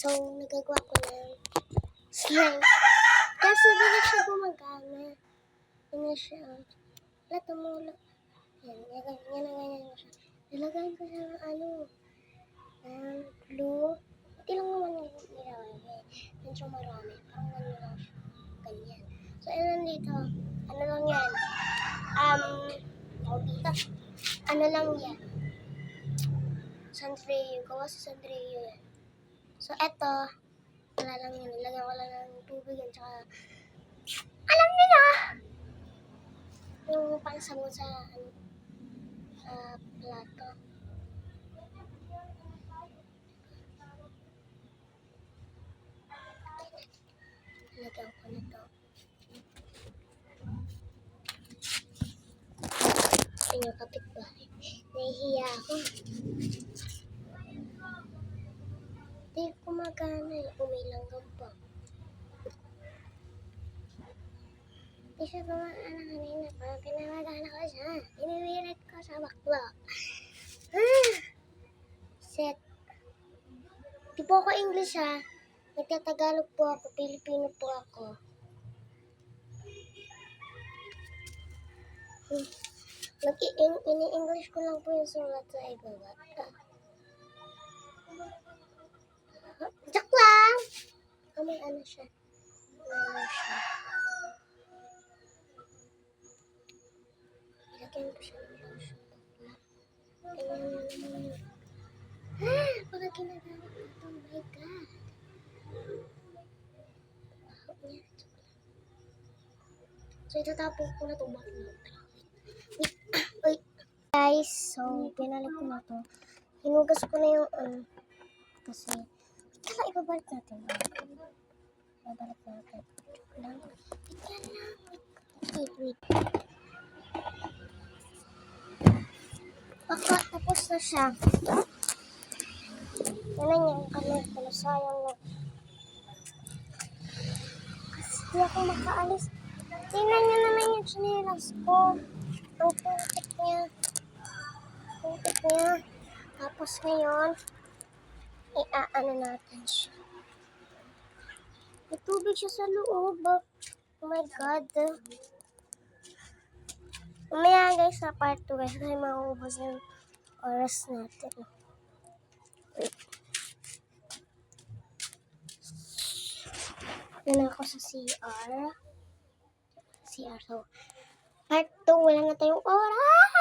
So, nagagawa ko ng slime. Kaso, di na siya gumagana. Di na siya. Wala, tumulog. Yan, ganyan na siya. Nilagay ko siya ng glue. Hindi lang naman nilagay. Medyo marami. Parang ganyan lang siya. Ganyan. So, ayun dito. Ano lang yan? Dito. Ano lang yan? Sanrio. Gawa sa Sanrio yan. So, eto. Wala lang yan. Nilagyan ko lang ng tubig yan. Tsaka, alam niyo na! Yung pangsabon sa plato. Nilagyan ko na to. Sa inyo kapitbahay. Nahihiya ako. Hindi kumagana eh. Umilanggam pa. Hindi siya gumagana kanina. Parang pinamagana ko siya. Iniwirit ko sa bakla. Set. Di po ako English ha. Nagtatagalog po ako. Pilipino po ako. Ini-English ko lang po yung sulat sa ibaba. Joke lang! May ano siya. Ilagyan ko siya ng lotion. Baka ginagamit ko ito. Oh my God. So, itatapon ko na itong bakla. Wait. Guys, so, pinalik ko na ito. Hinugas ko na yung kasi, kala ibabalik natin. Ibabalik natin. Wait. Baka, tapos na siya. Yan yung kamay ko na sayang na. Kasi di ako makaalis. Tingnan nyo naman yung chinelas ko. Ang putik niya. Tapos ngayon, iaano natin siya. May tubig siya sa loob. Oh my God. Mamaya guys, sa part 2 guys, kasi mauubos yung oras natin. Wait. Yan ako sa CR. So, part 2, wala na tayong oras.